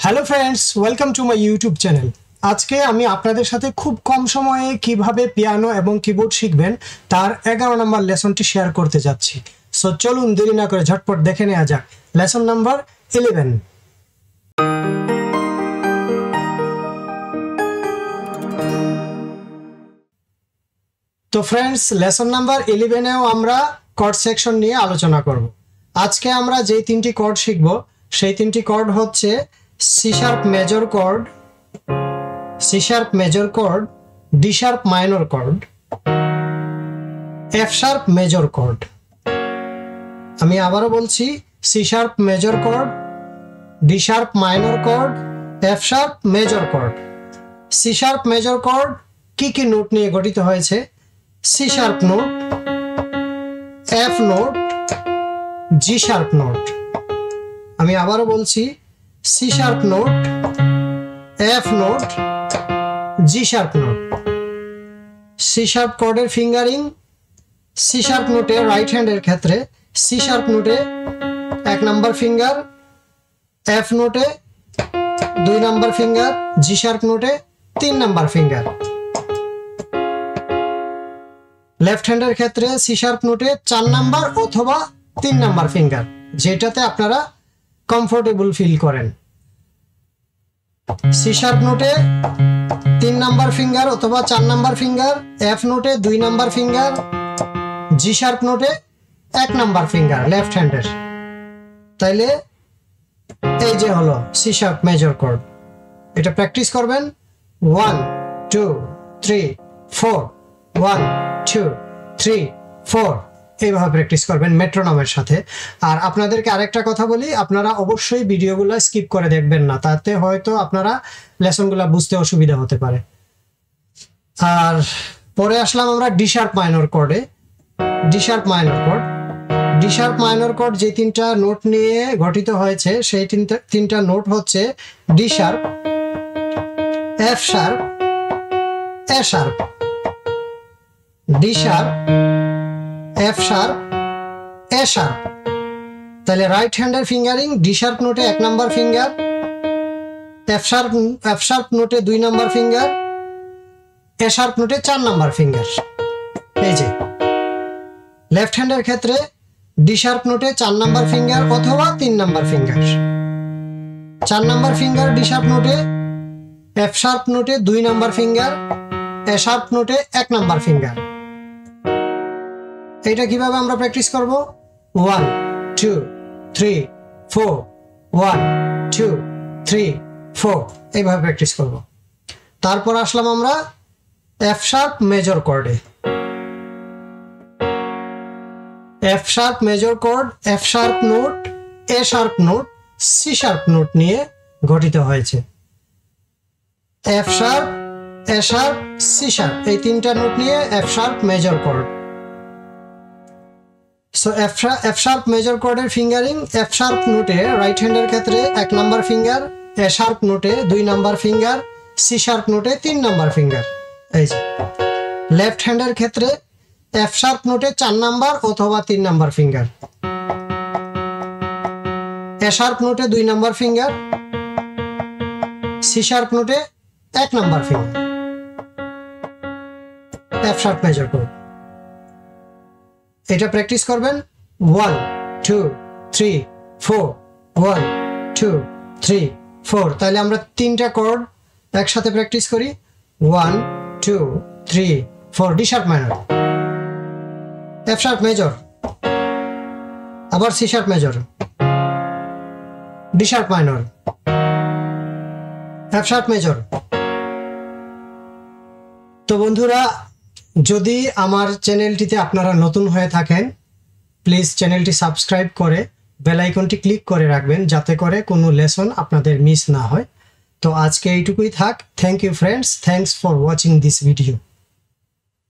Hello friends, welcome to my YouTube channel. আজকে আমি আপনাদের সাথে খুব কম সময়ে কিভাবে পিয়ানো এবং কিবোর্ড শিখবেন তার 11 নম্বর লেসনটি শেয়ার করতে যাচ্ছি। সো চলুন দেরি না করে ঝটপট দেখে নেওয়া যাক লেসন নাম্বার 11। তো ফ্রেন্ডস, লেসন নাম্বার 11-এও আমরা কর্ড সেকশন নিয়ে আলোচনা করব। আজকে আমরা যেই তিনটি কর্ড শিখব সেই তিনটি কর্ড হচ্ছে C sharp major chord, C sharp major chord, D sharp minor chord, F sharp major chord. আমি আবারও বলছি, C sharp major chord, D sharp minor chord, F sharp major chord. C sharp major chord কি কি note নিয়ে গঠিত হয়েছে? C sharp note, F note, G sharp note. আমি আবারও বলছি, C sharp note, F note, G sharp note. C sharp কর্ডের fingering, C sharp নোটে রাইট হ্যান্ডের ক্ষেত্রে সি শার্প নোটে 1 নাম্বার ফিঙ্গার, এফ নোটে 2 নাম্বার ফিঙ্গার, জি শার্প নোটে 3 নাম্বার ফিঙ্গার। লেফট হ্যান্ডের ক্ষেত্রে সি শার্প নোটে 4 নাম্বার অথবা 3 নাম্বার ফিঙ্গার, যেটাতে আপনারা কমফোর্টেবল ফিল করেন। সি শার্প নোটে 3 নাম্বার ফিঙ্গার অথবা 4 নাম্বার ফিঙ্গার, এফ নোটে 2 নাম্বার ফিঙ্গার, জি শার্প নোটে 1 নাম্বার ফিঙ্গার লেফট হ্যান্ডের। তাইলে এই যে হলো সি শার্প মেজর কর্ড। এটা প্র্যাকটিস করবেন 1 2 3 4, 1 2 3 4, এইভাবে প্র্যাকটিস করবেন মেট্রোনমের সাথে। আর আপনাদেরকে আরেকটা কথা বলি, আপনারা অবশ্যই ভিডিওগুলো স্কিপ করে দেখবেন না, তাতে হয়তো আপনারা লেসনগুলো বুঝতে অসুবিধা হতে পারে। আর পরে আসলাম আমরা ডি শার্প মাইনর কর্ডে। D sharp minor chord, D sharp minor chord যে 3টা নোট নিয়ে গঠিত হয়েছে সেই তিনটা নোট হচ্ছে D sharp, F sharp, A sharp. D sharp, F sharp, A sharp. তাহলে রাইট হ্যান্ডের ফিঙ্গারিং, ডি শার্প নোটে 1 নাম্বার ফিঙ্গার, এফ শার্প নোটে 2 নাম্বার ফিঙ্গার, এ শার্প নোটে 4 নাম্বার ফিঙ্গার। এই যে লেফট হ্যান্ডের ক্ষেত্রে ডি শার্প নোটে 4 নাম্বার ফিঙ্গার অথবা 3 number finger, 4 number finger D sharp নোটে, এফ শার্প নোটে 2 নাম্বার ফিঙ্গার, এ শার্প নোটে 1 নাম্বার ফিঙ্গার। এটা কিভাবে আমরা প্র্যাকটিস করব? 1 2 3 4, 1 2 3 4, এইভাবে প্র্যাকটিস করব। তারপর আসলাম আমরা এফ শার্প মেজর কর্ডে। F sharp major chord F sharp note, A sharp note, C sharp note নিয়ে গঠিত হয়েছে। F sharp, A sharp, C sharp, এই 3টা নোট নিয়ে F sharp major chord. So F sharp major কর্ডের fingering, F sharp নোটে right হ্যান্ডের ক্ষেত্রে 1 নাম্বার ফিঙ্গার, এ শার্প নোটে 2 নাম্বার ফিঙ্গার, সি শার্প নোটে 3 নাম্বার ফিঙ্গার। এই যে লেফট হ্যান্ডের ক্ষেত্রে এফ শার্প নোটে 4 নাম্বার অথবা 3 নাম্বার ফিঙ্গার, এ শার্প নোটে 2 নাম্বার ফিঙ্গার, সি শার্প নোটে 1 number finger. F sharp major cord এটা প্র্যাকটিস করবেন 1 2 3 4, 1 2 3 4। তাহলে আমরা 3টা কর্ড একসাথে প্র্যাকটিস করি 1 2 3 4। D sharp minor, F sharp major, আবার C sharp major, D sharp minor, F sharp major. তো বন্ধুরা, যদি আমার চ্যানেলটিতে আপনারা নতুন হয়ে থাকেন, প্লিজ চ্যানেলটি সাবস্ক্রাইব করে বেল আইকনটি ক্লিক করে রাখবেন, যাতে করে কোনো লেসন আপনাদের মিস না হয়। তো আজকে এইটুকুই থাক। Thank you friends, thanks for watching this video.